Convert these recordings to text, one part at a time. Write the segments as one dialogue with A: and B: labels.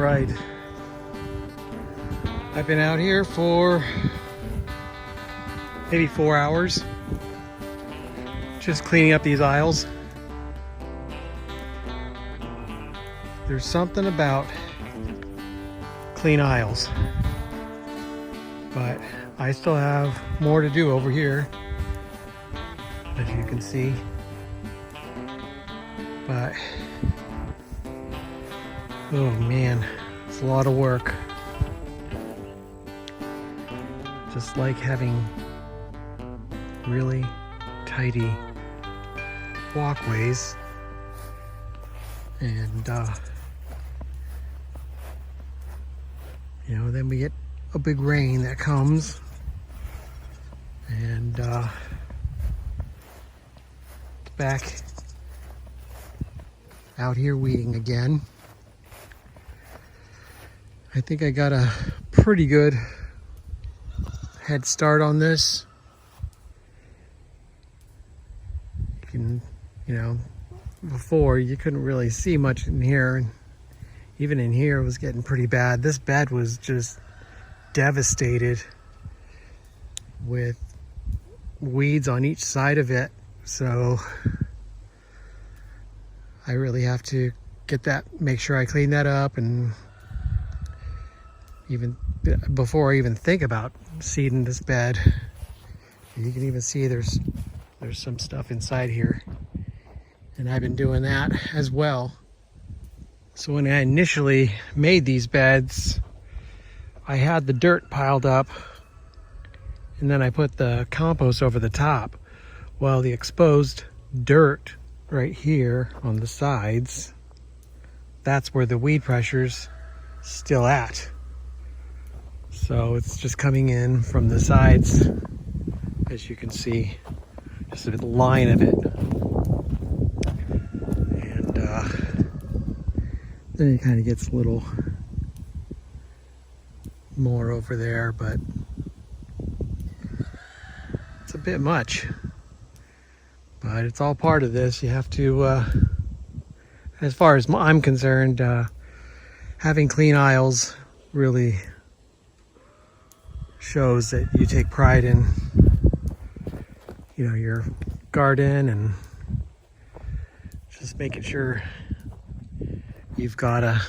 A: right. I've been out here for maybe 4 hours, just cleaning up these aisles. There's something about clean aisles, but I still have more to do over here, as you can see. But oh man, it's a lot of work. Just like having really tidy walkways, and you know, then we get a big rain that comes, and back out here weeding again. I think I got a pretty good head start on this. You know, before you couldn't really see much in here, and even in here it was getting pretty bad. This bed was just devastated with weeds on each side of it, so I really have to make sure I clean that up. And even before I even think about seeding this bed, you can even see there's some stuff inside here, and I've been doing that as well. So when I initially made these beds, I had the dirt piled up, and then I put the compost over the top. Well, the exposed dirt right here on the sides, that's where the weed pressure's still at. So it's just coming in from the sides, as you can see, just a line of it. And then it kind of gets a little more over there, but it's a bit much. But it's all part of this. You have to, as far as I'm concerned, having clean aisles really shows that you take pride in, you know, your garden, and just making sure you've got a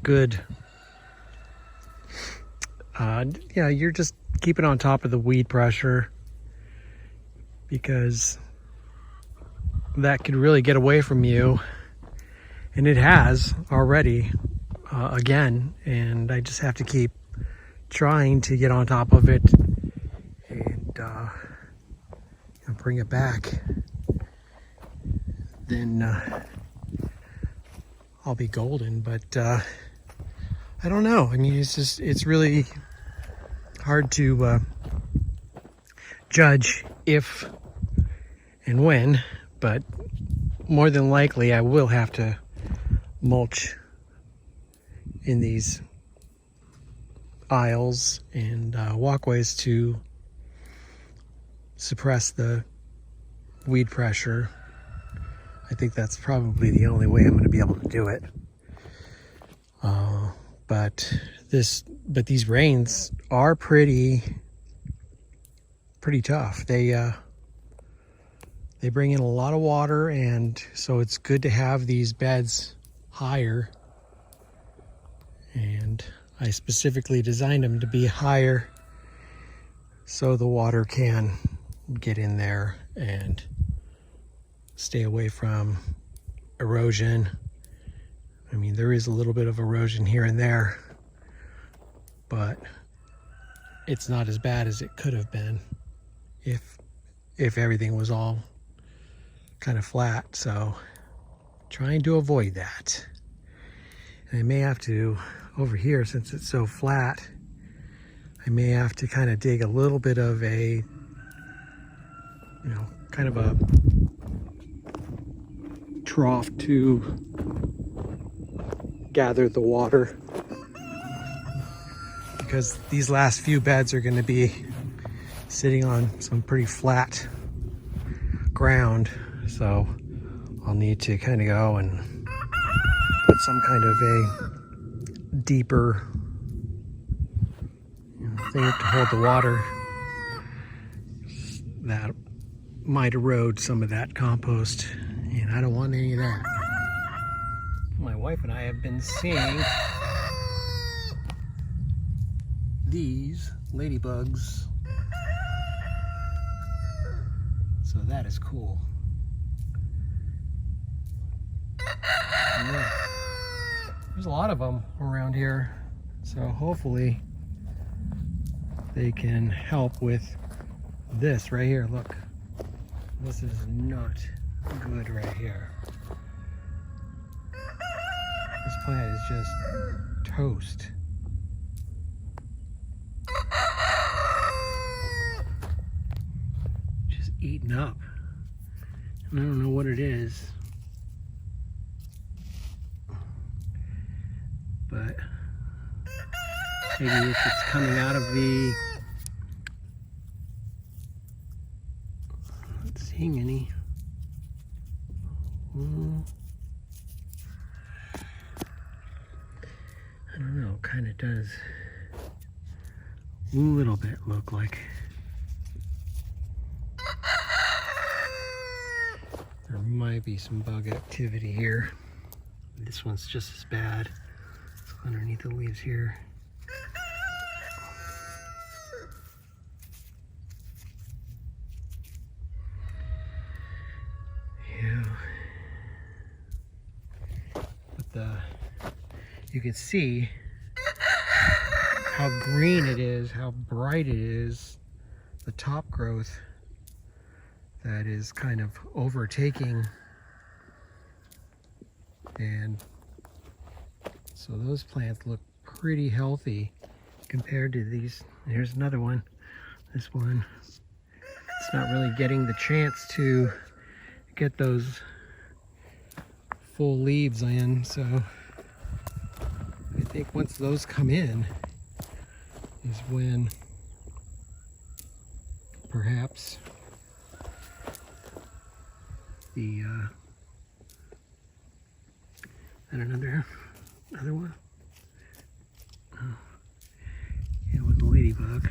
A: good, yeah, you're just keeping on top of the weed pressure, because that could really get away from you, and it has already again, and I just have to keep trying to get on top of it and bring it back. Then I'll be golden. But I don't know. I mean, it's really hard to judge if and when, but more than likely I will have to mulch in these aisles and walkways to suppress the weed pressure. I think that's probably the only way I'm going to be able to do it. But these rains are pretty tough. They bring in a lot of water, and so it's good to have these beds higher. And I specifically designed them to be higher so the water can get in there and stay away from erosion. I mean, there is a little bit of erosion here and there, but it's not as bad as it could have been if everything was all kind of flat. So trying to avoid that. And I may have to, over here, since it's so flat, I may have to kind of dig a little bit of a, you know, kind of a trough to gather the water, because these last few beds are going to be sitting on some pretty flat ground. So I'll need to kind of go and put some kind of a deeper thing to hold the water. That might erode some of that compost, and I don't want any of that. My wife and I have been seeing these ladybugs, so that is cool. Yeah. There's a lot of them around here, so hopefully they can help with this right here. Look, this is not good right here. This plant is just toast. Just eaten up. And I don't know what it is, but maybe if it's coming out of the, not seeing any. I don't know, kind of does a little bit look like. There might be some bug activity here. This one's just as bad. It's underneath the leaves here. Yeah. But you can see how green it is, how bright it is, the top growth that is kind of overtaking. And so those plants look pretty healthy compared to these. Here's another one. This one, it's not really getting the chance to get those full leaves in, so I think once those come in is when perhaps the and another one. Oh, it was a ladybug.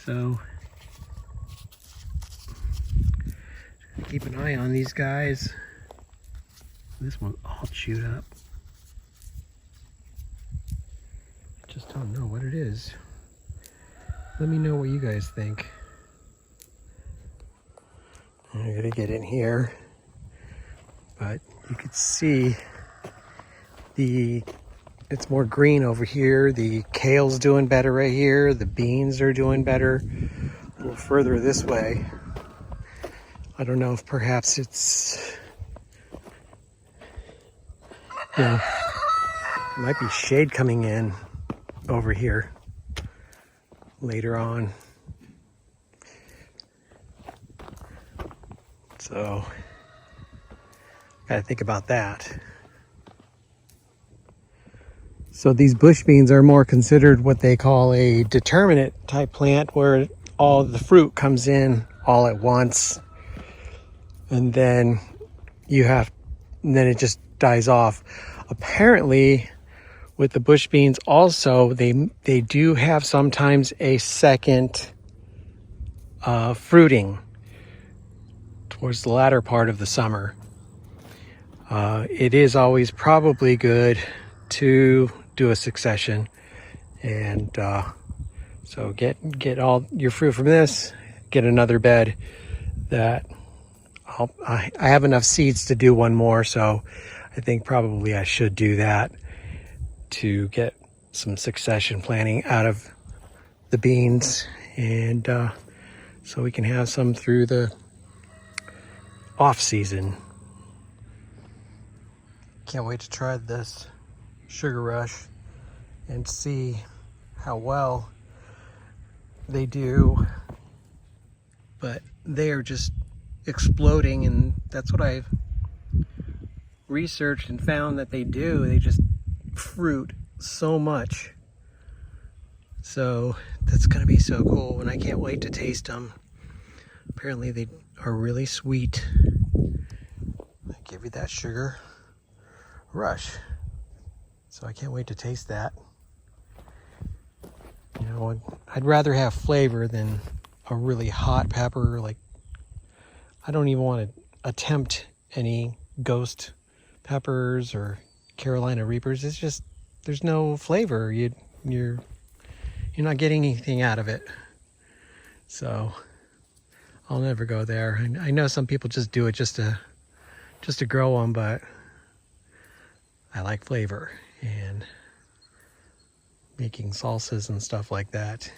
A: So keep an eye on these guys. This one's all chewed up. Just don't know what it is. Let me know what you guys think. I'm gonna get in here, but you can see it's more green over here. The kale's doing better right here. The beans are doing better a little further this way. I don't know if perhaps it's, there might be shade coming in over here later on. So, gotta think about that. So these bush beans are more considered what they call a determinate type plant, where all the fruit comes in all at once, and then then it just dies off. Apparently, with the bush beans also, they do have sometimes a second fruiting towards the latter part of the summer. It is always probably good to do a succession, and so get all your fruit from this, get another bed that I have enough seeds to do one more, so I think probably I should do that to get some succession planting out of the beans, and so we can have some through the off season. Can't wait to try this Sugar Rush and see how well they do, but they are just exploding, and that's what I've researched and found that they do. They just fruit so much, so that's gonna be so cool, and I can't wait to taste them. Apparently they are really sweet. I give you that Sugar rush. So I can't wait to taste that. You know, I'd rather have flavor than a really hot pepper. Like, I don't even want to attempt any ghost peppers or Carolina Reapers. It's just, there's no flavor. You're not getting anything out of it. So I'll never go there. I know some people just do it just to grow them, but I like flavor and making salsas and stuff like that.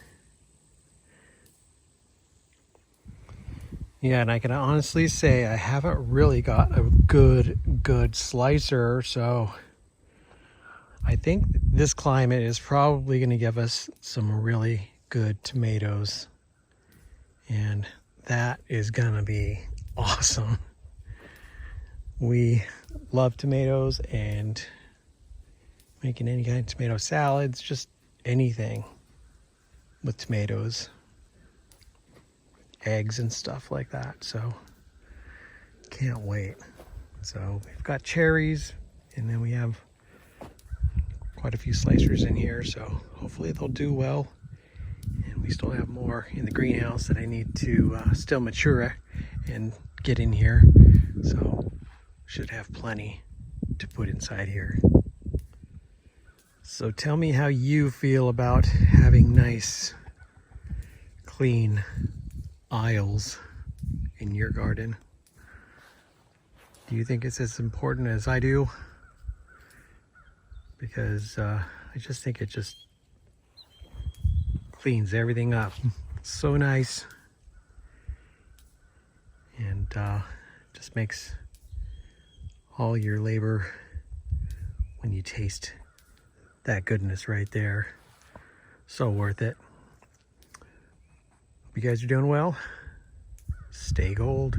A: Yeah, and I can honestly say I haven't really got a good slicer, so I think this climate is probably going to give us some really good tomatoes, and that is going to be awesome. We love tomatoes, and making any kind of tomato salads, just anything with tomatoes, eggs and stuff like that. So can't wait. So we've got cherries, and then we have quite a few slicers in here, so hopefully they'll do well. And we still have more in the greenhouse that I need to still mature and get in here, so should have plenty to put inside here. So tell me how you feel about having nice, clean aisles in your garden. Do you think it's as important as I do? Because I just think it just cleans everything up. It's so nice, and just makes all your labor, when you taste that goodness right there, so worth it. Hope you guys are doing well. Stay gold.